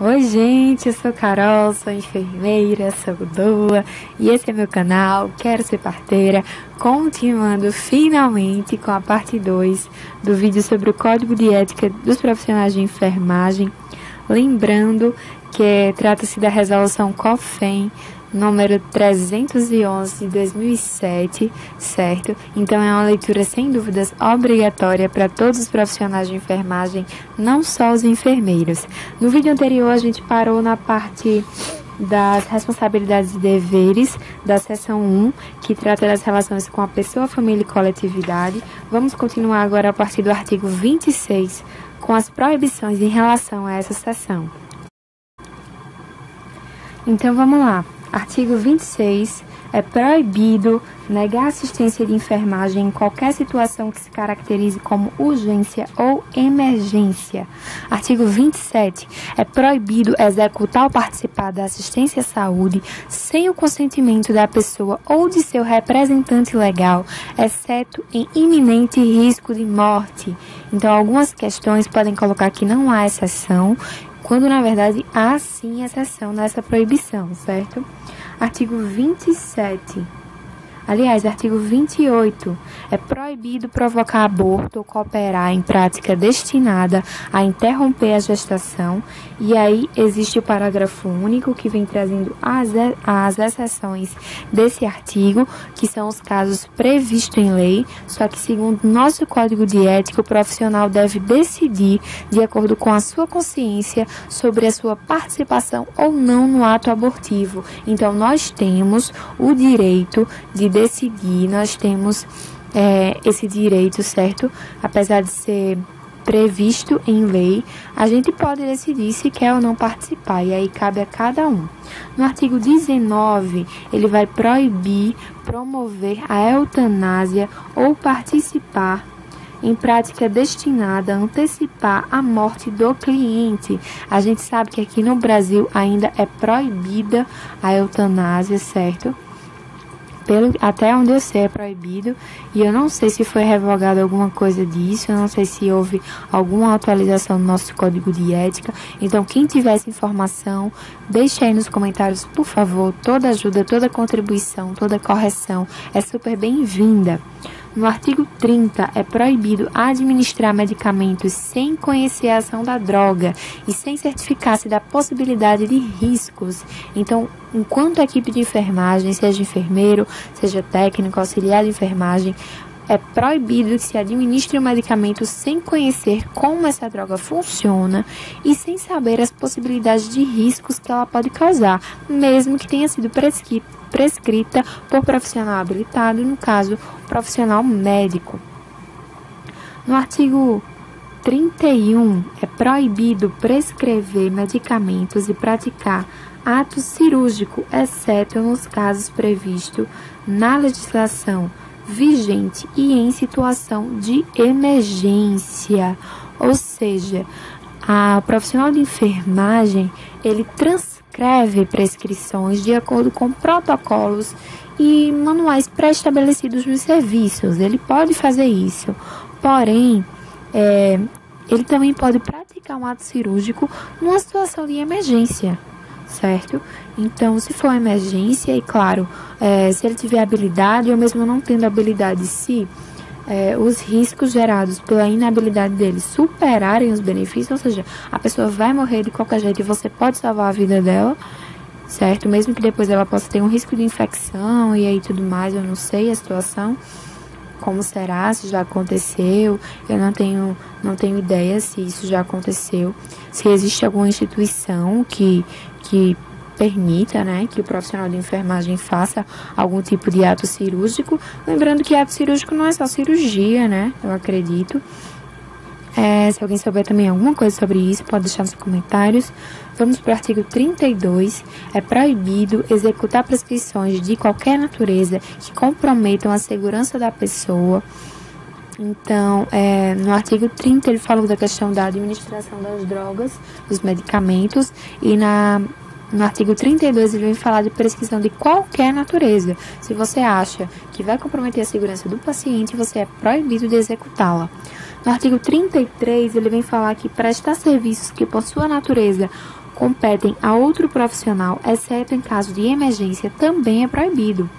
Oi gente, eu sou Carol, sou enfermeira, sou doula e esse é meu canal, Quero Ser Parteira, continuando finalmente com a parte 2 do vídeo sobre o Código de Ética dos Profissionais de Enfermagem. Lembrando que trata-se da resolução COFEN número 311 de 2007, certo? Então é uma leitura sem dúvidas obrigatória para todos os profissionais de enfermagem, não só os enfermeiros. No vídeo anterior a gente parou na parte das responsabilidades e deveres da seção 1, que trata das relações com a pessoa, família e coletividade. Vamos continuar agora a partir do artigo 26, com as proibições em relação a essa seção. Então vamos lá. Artigo 26. É proibido negar assistência de enfermagem em qualquer situação que se caracterize como urgência ou emergência. Artigo 27. É proibido executar ou participar da assistência à saúde sem o consentimento da pessoa ou de seu representante legal, exceto em iminente risco de morte. Então, algumas questões podem colocar que não há exceção, quando na verdade há sim exceção nessa proibição, certo? Artigo 27. Aliás, artigo 28. É proibido provocar aborto ou cooperar em prática destinada a interromper a gestação. E aí existe o parágrafo único que vem trazendo as exceções desse artigo, que são os casos previstos em lei. Só que, segundo nosso Código de Ética, o profissional deve decidir, de acordo com a sua consciência, sobre a sua participação ou não no ato abortivo. Então, nós temos o direito de decidir, nós temos esse direito, certo? Apesar de ser previsto em lei, a gente pode decidir se quer ou não participar, e aí cabe a cada um. No artigo 19, ele vai proibir promover a eutanásia ou participar em prática destinada a antecipar a morte do cliente. A gente sabe que aqui no Brasil ainda é proibida a eutanásia, certo? Até onde eu sei é proibido, e eu não sei se foi revogado alguma coisa disso, eu não sei se houve alguma atualização no nosso Código de Ética. Então, quem tiver essa informação, deixe aí nos comentários, por favor. Toda ajuda, toda contribuição, toda correção é super bem-vinda. No artigo 30, é proibido administrar medicamentos sem conhecer a ação da droga e sem certificar-se da possibilidade de riscos. Então, enquanto a equipe de enfermagem, seja enfermeiro, seja técnico, auxiliar de enfermagem, é proibido que se administre o medicamento sem conhecer como essa droga funciona e sem saber as possibilidades de riscos que ela pode causar, mesmo que tenha sido prescrita por profissional habilitado, no caso, profissional médico. No artigo 31, é proibido prescrever medicamentos e praticar ato cirúrgico, exceto nos casos previstos na legislação vigente e em situação de emergência. Ou seja, o profissional de enfermagem, ele transcreve prescrições de acordo com protocolos e manuais pré-estabelecidos nos serviços. Ele pode fazer isso, porém, ele também pode praticar um ato cirúrgico numa situação de emergência, certo? Então, se for uma emergência, e claro, se ele tiver habilidade, ou mesmo não tendo habilidade, se os riscos gerados pela inabilidade dele superarem os benefícios, ou seja, a pessoa vai morrer de qualquer jeito e você pode salvar a vida dela, certo? Mesmo que depois ela possa ter um risco de infecção e aí tudo mais, eu não sei a situação, como será, se já aconteceu, eu não tenho ideia se isso já aconteceu, se existe alguma instituição que permita, né, que o profissional de enfermagem faça algum tipo de ato cirúrgico. Lembrando que ato cirúrgico não é só cirurgia, né, eu acredito. Se alguém souber também alguma coisa sobre isso, pode deixar nos comentários. Vamos para o artigo 32. É proibido executar prescrições de qualquer natureza que comprometam a segurança da pessoa. Então, no artigo 30, ele falou da questão da administração das drogas, dos medicamentos, e no artigo 32, ele vem falar de prescrição de qualquer natureza. Se você acha que vai comprometer a segurança do paciente, você é proibido de executá-la. No artigo 33, ele vem falar que prestar serviços que, por sua natureza, competem a outro profissional, exceto em caso de emergência, também é proibido.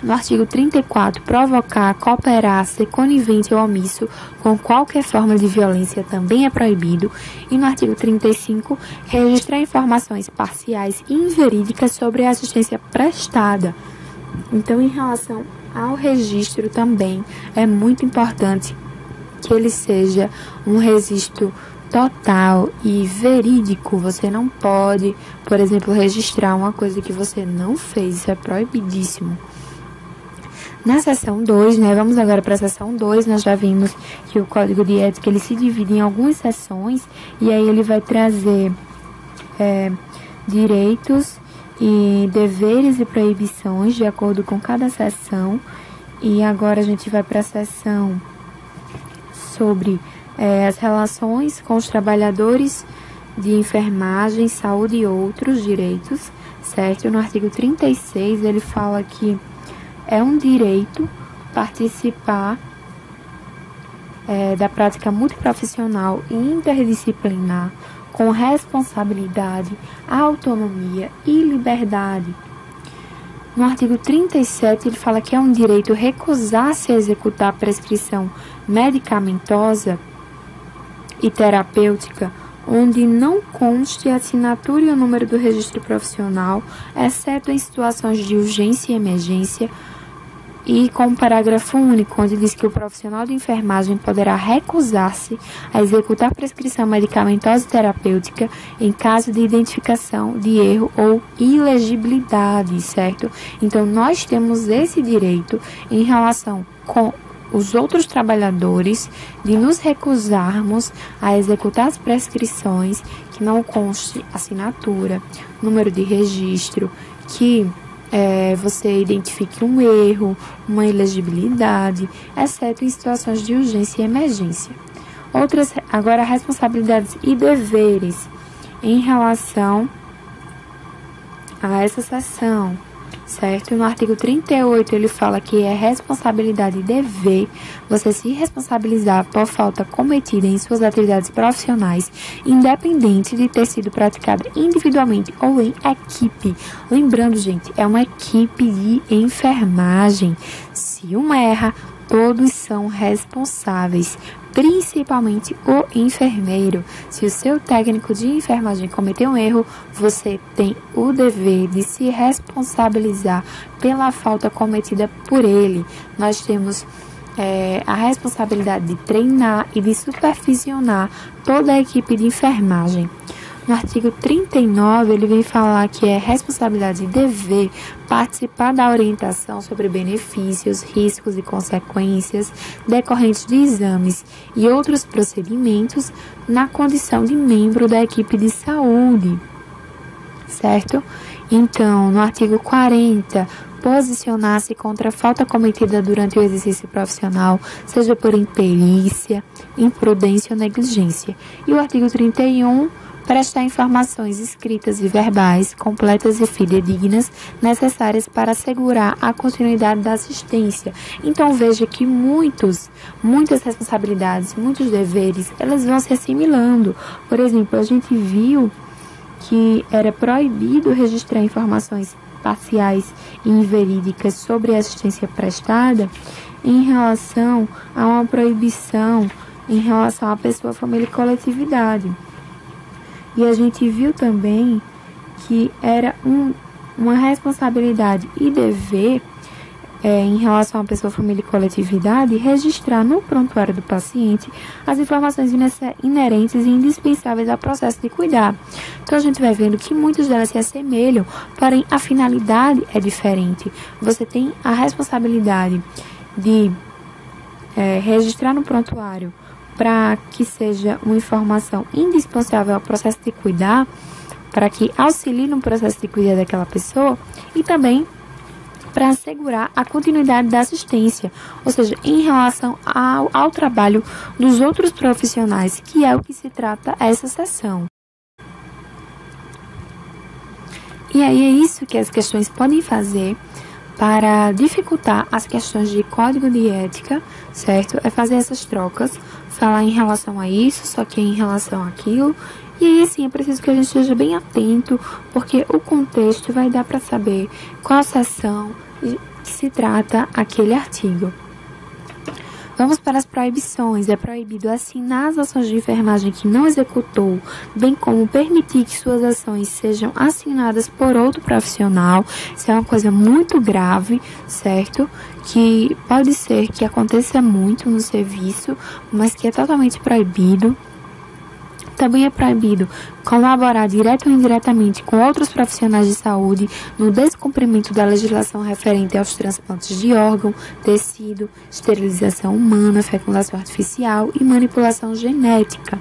No artigo 34, provocar, cooperar, ser conivente ou omisso com qualquer forma de violência também é proibido. E no artigo 35, registrar informações parciais e inverídicas sobre a assistência prestada. Então, em relação ao registro também, é muito importante que ele seja um registro total e verídico. Você não pode, por exemplo, registrar uma coisa que você não fez. Isso é proibidíssimo. Na seção 2, vamos agora para a seção 2, nós já vimos que o Código de Ética ele se divide em algumas seções e aí ele vai trazer direitos e deveres e proibições de acordo com cada seção. E agora a gente vai para a seção sobre as relações com os trabalhadores de enfermagem, saúde e outros direitos, certo? No artigo 36 ele fala que é um direito participar da prática multiprofissional e interdisciplinar com responsabilidade, autonomia e liberdade. No artigo 37, ele fala que é um direito recusar-se a executar a prescrição medicamentosa e terapêutica onde não conste a assinatura e o número do registro profissional, exceto em situações de urgência e emergência, e com o parágrafo único, onde diz que o profissional de enfermagem poderá recusar-se a executar prescrição medicamentosa e terapêutica em caso de identificação de erro ou ilegibilidade, certo? Então, nós temos esse direito em relação com os outros trabalhadores de nos recusarmos a executar as prescrições que não conste assinatura, número de registro, que você identifique um erro, uma ilegibilidade, exceto em situações de urgência e emergência. Agora, responsabilidades e deveres em relação a essa seção, certo? No artigo 38, ele fala que é responsabilidade e dever você se responsabilizar por falta cometida em suas atividades profissionais, independente de ter sido praticada individualmente ou em equipe. Lembrando, gente, é uma equipe de enfermagem. Se uma erra, todos são responsáveis, principalmente o enfermeiro. Se o seu técnico de enfermagem cometeu um erro, você tem o dever de se responsabilizar pela falta cometida por ele. Nós temos a responsabilidade de treinar e de supervisionar toda a equipe de enfermagem. No artigo 39, ele vem falar que é responsabilidade e dever participar da orientação sobre benefícios, riscos e consequências decorrentes de exames e outros procedimentos na condição de membro da equipe de saúde, certo? Então, no artigo 40, posicionar-se contra a falta cometida durante o exercício profissional, seja por imperícia, imprudência ou negligência. E o artigo 31, prestar informações escritas e verbais, completas e fidedignas, necessárias para assegurar a continuidade da assistência. Então, veja que muitas responsabilidades, muitos deveres, elas vão se assimilando. Por exemplo, a gente viu que era proibido registrar informações parciais e inverídicas sobre a assistência prestada em relação a uma proibição em relação à pessoa, família e coletividade. E a gente viu também que era uma responsabilidade e dever em relação à pessoa, família e coletividade registrar no prontuário do paciente as informações inerentes e indispensáveis ao processo de cuidar. Então a gente vai vendo que muitas delas se assemelham, porém a finalidade é diferente. Você tem a responsabilidade de registrar no prontuário para que seja uma informação indispensável ao processo de cuidar, para que auxilie no processo de cuidar daquela pessoa e também para assegurar a continuidade da assistência, ou seja, em relação ao trabalho dos outros profissionais, que é o que se trata essa seção. E aí é isso que as questões podem fazer para dificultar as questões de código de ética, certo? É fazer essas trocas, falar em relação a isso, só que em relação àquilo. E aí, assim, é preciso que a gente esteja bem atento, porque o contexto vai dar para saber qual seção que se trata aquele artigo. Vamos para as proibições. É proibido assinar as ações de enfermagem que não executou, bem como permitir que suas ações sejam assinadas por outro profissional. Isso é uma coisa muito grave, certo? Que pode ser que aconteça muito no serviço, mas que é totalmente proibido. Também é proibido colaborar direto ou indiretamente com outros profissionais de saúde no descumprimento da legislação referente aos transplantes de órgão, tecido, esterilização humana, fecundação artificial e manipulação genética.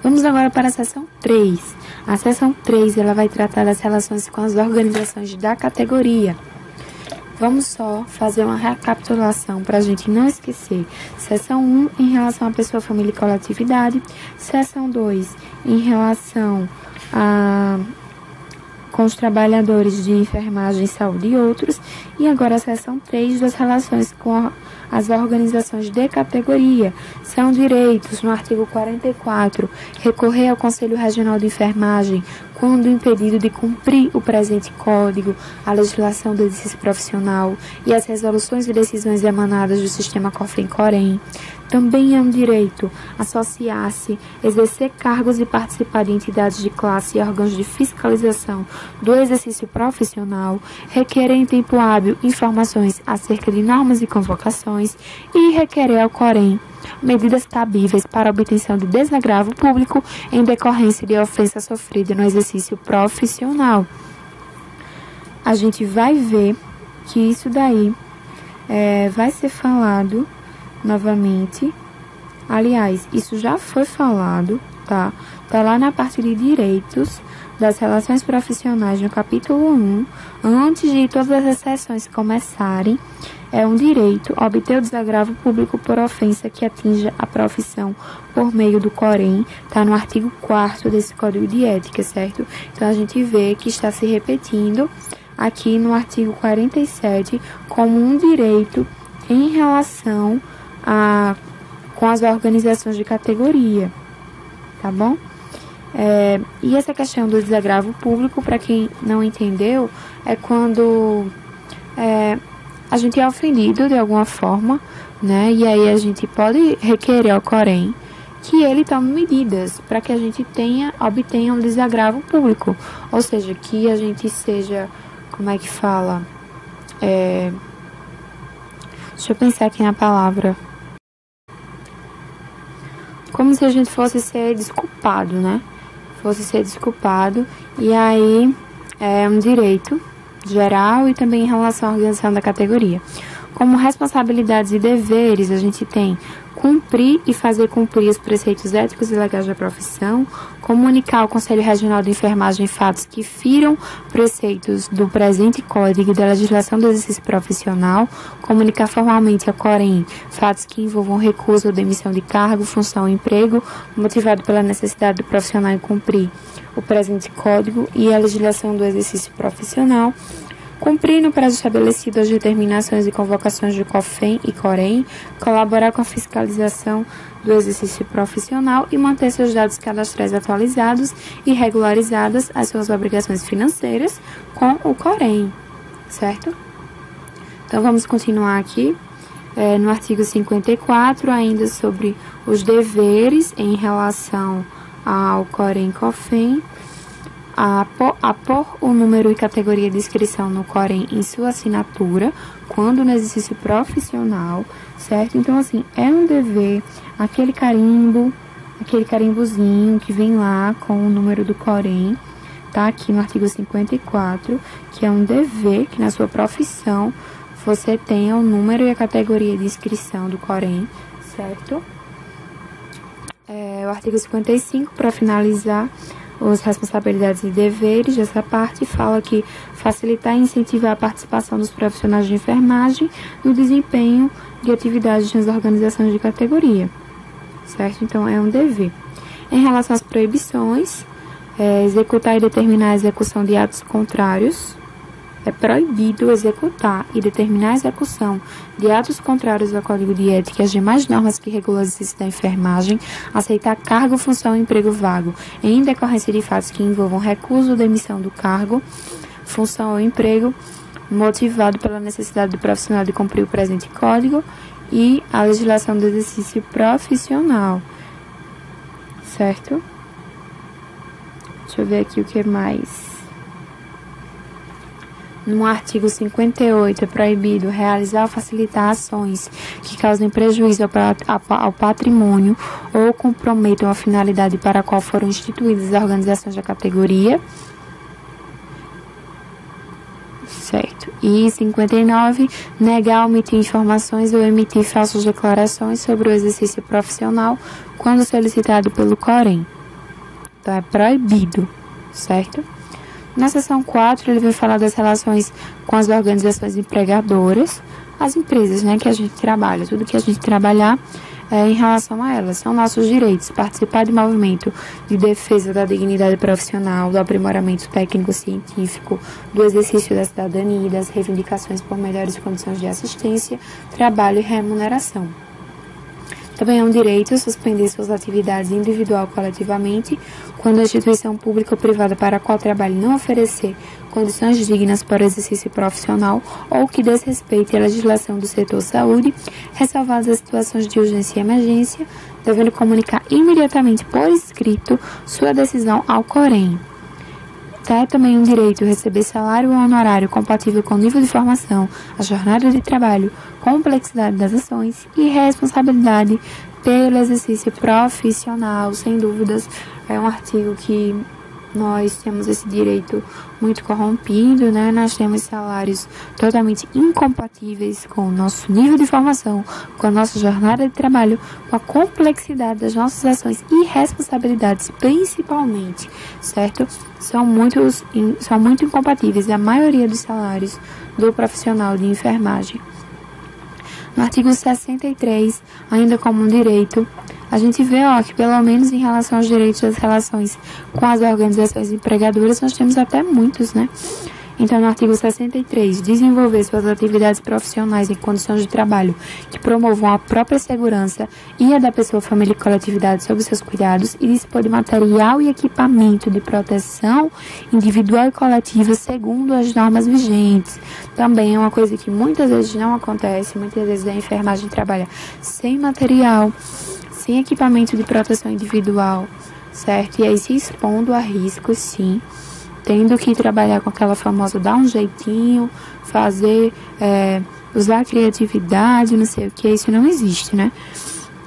Vamos agora para a seção 3. A seção 3 ela vai tratar das relações com as organizações da categoria. Vamos só fazer uma recapitulação para a gente não esquecer. Seção 1, em relação à pessoa, família e coletividade. Seção 2, em relação com os trabalhadores de enfermagem, saúde e outros. E agora a seção 3, das relações com as organizações de categoria. São direitos, no artigo 44, recorrer ao Conselho Regional de Enfermagem quando impedido de cumprir o presente código, a legislação do exercício profissional e as resoluções e decisões emanadas do sistema COFEM-COREM. Também é um direito associar-se, exercer cargos e participar de entidades de classe e órgãos de fiscalização do exercício profissional, requerer em tempo hábil informações acerca de normas e convocações e requerer ao COREM medidas cabíveis para a obtenção de desagravo público em decorrência de ofensa sofrida no exercício profissional. A gente vai ver que isso daí vai ser falado novamente. Aliás, isso já foi falado, tá? Tá lá na parte de direitos das relações profissionais no capítulo 1. Antes de todas as sessões começarem, é um direito obter o desagravo público por ofensa que atinja a profissão por meio do COREM. Tá no artigo 4º desse Código de Ética, certo? Então a gente vê que está se repetindo aqui no artigo 47 como um direito em relação com as organizações de categoria, tá bom? E essa questão do desagravo público, para quem não entendeu, é quando a gente é ofendido de alguma forma, né? E aí a gente pode requerer ao COREM que ele tome medidas para que a gente obtenha um desagravo público, ou seja, que a gente seja, como é que fala? Deixa eu pensar aqui na palavra. Como se a gente fosse ser desculpado, né? Fosse ser desculpado. E aí é um direito geral e também em relação à organização da categoria. Como responsabilidades e deveres, a gente tem cumprir e fazer cumprir os preceitos éticos e legais da profissão, comunicar ao Conselho Regional de Enfermagem fatos que firam preceitos do presente Código e da legislação do exercício profissional, comunicar formalmente ao COREM fatos que envolvam recusa ou demissão de cargo, função ou emprego, motivado pela necessidade do profissional em cumprir o presente Código e a legislação do exercício profissional, cumprir no prazo estabelecido as determinações e convocações do COFEM e COREM, colaborar com a fiscalização do exercício profissional e manter seus dados cadastrais atualizados e regularizadas as suas obrigações financeiras com o COREM, certo? Então, vamos continuar aqui no artigo 54, ainda sobre os deveres em relação ao COREM e COFEM, a pôr o número e categoria de inscrição no COREM em sua assinatura, quando no exercício profissional, certo? Então, assim, é um dever, aquele carimbozinho que vem lá com o número do COREM, tá aqui no artigo 54, que é um dever que na sua profissão você tenha o número e a categoria de inscrição do COREM, certo? O artigo 55, para finalizar, as responsabilidades e deveres dessa parte fala que facilitar e incentivar a participação dos profissionais de enfermagem no desempenho de atividades nas organizações de categoria, certo? Então, é um dever. Em relação às proibições, executar e determinar a execução de atos contrários é proibido executar e determinar a execução de atos contrários ao Código de Ética e as demais normas que regulam o exercício da enfermagem, aceitar cargo, função ou emprego vago em decorrência de fatos que envolvam recuso ou demissão do cargo, função ou emprego, motivado pela necessidade do profissional de cumprir o presente código e a legislação do exercício profissional, certo? Deixa eu ver aqui o que mais. No artigo 58, é proibido realizar ou facilitar ações que causem prejuízo ao patrimônio ou comprometam a finalidade para a qual foram instituídas as organizações da categoria. Certo. E 59, negar, omitir informações ou emitir falsas declarações sobre o exercício profissional quando solicitado pelo Corém. Então, é proibido, certo? Na seção 4, ele vai falar das relações com as organizações empregadoras, as empresas, né, que a gente trabalha, tudo que a gente trabalhar em relação a elas. São nossos direitos: participar de movimento de defesa da dignidade profissional, do aprimoramento técnico-científico, do exercício da cidadania e das reivindicações por melhores condições de assistência, trabalho e remuneração. Também é um direito suspender suas atividades individual ou coletivamente quando a instituição pública ou privada para a qual trabalhe não oferecer condições dignas para o exercício profissional ou que desrespeite a legislação do setor saúde, ressalvadas as situações de urgência e emergência, devendo comunicar imediatamente por escrito sua decisão ao Corém. É também um direito receber salário ou honorário compatível com o nível de formação, a jornada de trabalho, complexidade das ações e responsabilidade pelo exercício profissional. Sem dúvidas, é um artigo que nós temos esse direito muito corrompido, né? Nós temos salários totalmente incompatíveis com o nosso nível de formação, com a nossa jornada de trabalho, com a complexidade das nossas ações e responsabilidades, principalmente, certo? São muito incompatíveis a maioria dos salários do profissional de enfermagem. No artigo 63, ainda como um direito, a gente vê que pelo menos em relação aos direitos das relações com as organizações empregadoras, nós temos até muitos, né? Então, no artigo 63, desenvolver suas atividades profissionais em condições de trabalho que promovam a própria segurança e a da pessoa, família e coletividade sob seus cuidados e dispor de material e equipamento de proteção individual e coletiva segundo as normas vigentes. Também é uma coisa que muitas vezes não acontece, muitas vezes a enfermagem trabalha sem material, sem equipamento de proteção individual, certo? E aí se expondo a riscos, sim, tendo que trabalhar com aquela famosa dar um jeitinho, fazer, usar a criatividade, não sei o que, isso não existe, né?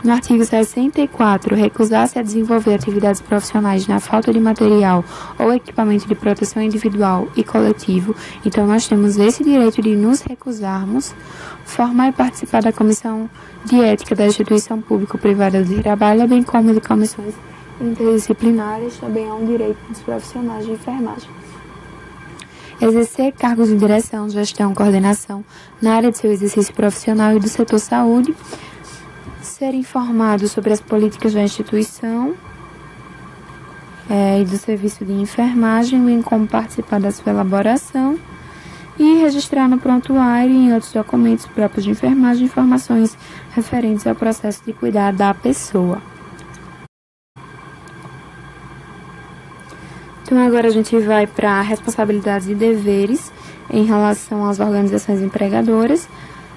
No artigo 64, recusar-se a desenvolver atividades profissionais na falta de material ou equipamento de proteção individual e coletivo. Então, nós temos esse direito de nos recusarmos, formar e participar da comissão de ética da instituição pública ou privada de trabalho, bem como de comissões interdisciplinares, também é um direito dos profissionais de enfermagem. Exercer cargos de direção, gestão, coordenação na área de seu exercício profissional e do setor saúde, ser informado sobre as políticas da instituição e do serviço de enfermagem, bem como participar da sua elaboração e registrar no prontuário e em outros documentos próprios de enfermagem informações referentes ao processo de cuidar da pessoa. Então, agora a gente vai para responsabilidades e deveres em relação às organizações empregadoras.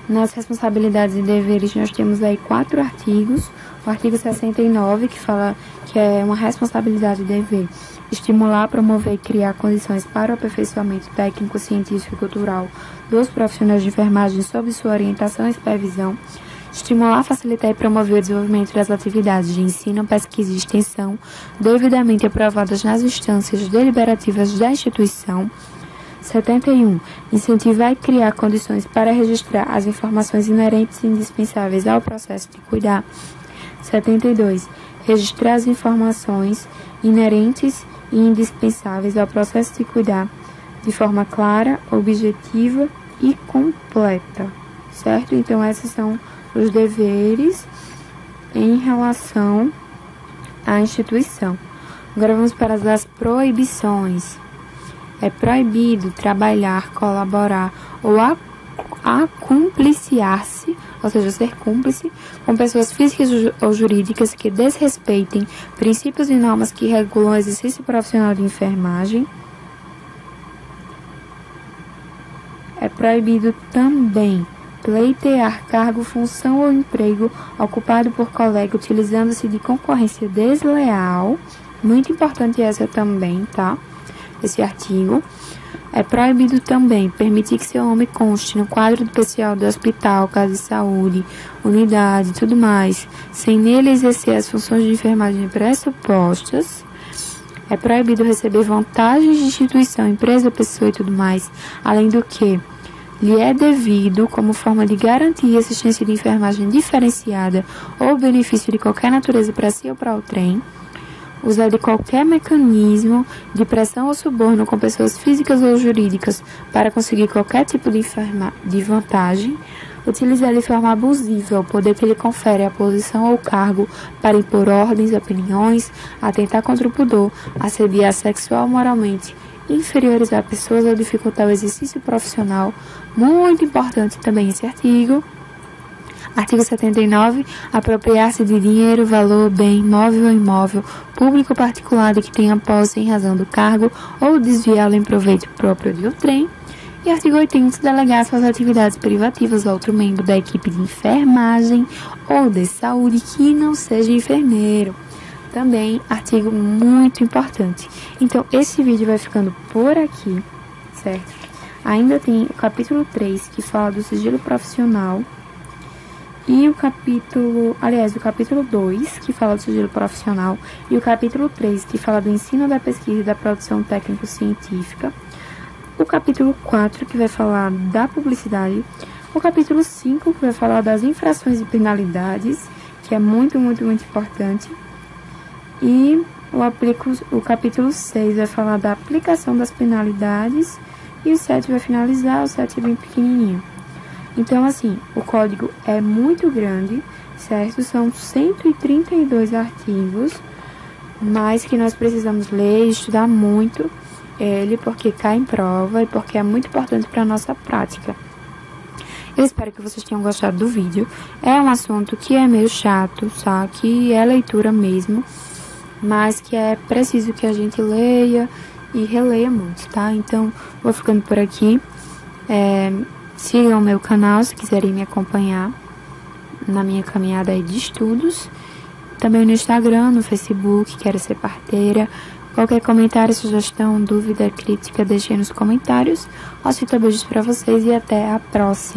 Nas responsabilidades e deveres, nós temos aí 4 artigos. O artigo 69, que fala que é uma responsabilidade e dever estimular, promover e criar condições para o aperfeiçoamento técnico, científico e cultural dos profissionais de enfermagem sob sua orientação e supervisão. Estimular, facilitar e promover o desenvolvimento das atividades de ensino, pesquisa e extensão devidamente aprovadas nas instâncias deliberativas da instituição. 71. Incentivar e criar condições para registrar as informações inerentes e indispensáveis ao processo de cuidar. 72. Registrar as informações inerentes e indispensáveis ao processo de cuidar de forma clara, objetiva e completa. Certo? Então, esses são os deveres em relação à instituição. Agora vamos para as proibições. É proibido trabalhar, colaborar ou acumpliciar-se, ou seja, ser cúmplice, com pessoas físicas ou jurídicas que desrespeitem princípios e normas que regulam o exercício profissional de enfermagem. É proibido também pleitear cargo, função ou emprego ocupado por colega utilizando-se de concorrência desleal. Muito importante essa também, tá? Esse artigo. É proibido também permitir que seu nome conste no quadro do pessoal do hospital, casa de saúde, unidade e tudo mais, sem nele exercer as funções de enfermagem pressupostas. É proibido receber vantagens de instituição, empresa, pessoa e tudo mais, além do que lhe é devido como forma de garantir assistência de enfermagem diferenciada ou benefício de qualquer natureza para si ou para o trem. Usar de qualquer mecanismo de pressão ou suborno com pessoas físicas ou jurídicas para conseguir qualquer tipo de vantagem. Utilizar de forma abusiva o poder que lhe confere a posição ou cargo para impor ordens, opiniões, atentar contra o pudor, assediar sexual ou moralmente, inferiorizar pessoas ou dificultar o exercício profissional. Muito importante também esse artigo. Artigo 79. Apropriar-se de dinheiro, valor, bem, móvel ou imóvel, público ou particular de que tenha posse em razão do cargo ou desviá-lo em proveito próprio de outrem. E artigo 80. Delegar suas atividades privativas a outro membro da equipe de enfermagem ou de saúde que não seja enfermeiro. Também artigo muito importante. Então, esse vídeo vai ficando por aqui, certo? Ainda tem o capítulo 3, que fala do sigilo profissional. E o capítulo 2, que fala do sigilo profissional, e o capítulo 3, que fala do ensino da pesquisa e da produção técnico-científica. O capítulo 4, que vai falar da publicidade. O capítulo 5, que vai falar das infrações e penalidades, que é muito, muito, muito importante. E o capítulo 6 vai falar da aplicação das penalidades. E o 7 vai finalizar, o 7 é bem pequenininho. Então, assim, o código é muito grande, certo? São 132 artigos, mas que nós precisamos ler e estudar muito ele, porque cai em prova e porque é muito importante para a nossa prática. Eu espero que vocês tenham gostado do vídeo. É um assunto que é meio chato, sabe? Que é leitura mesmo, mas que é preciso que a gente leia e releia muito, tá? Então, vou ficando por aqui. Sigam o meu canal se quiserem me acompanhar na minha caminhada aí de estudos. Também no Instagram, no Facebook, quero ser parteira. Qualquer comentário, sugestão, dúvida, crítica, deixem nos comentários. Beijos pra vocês e até a próxima.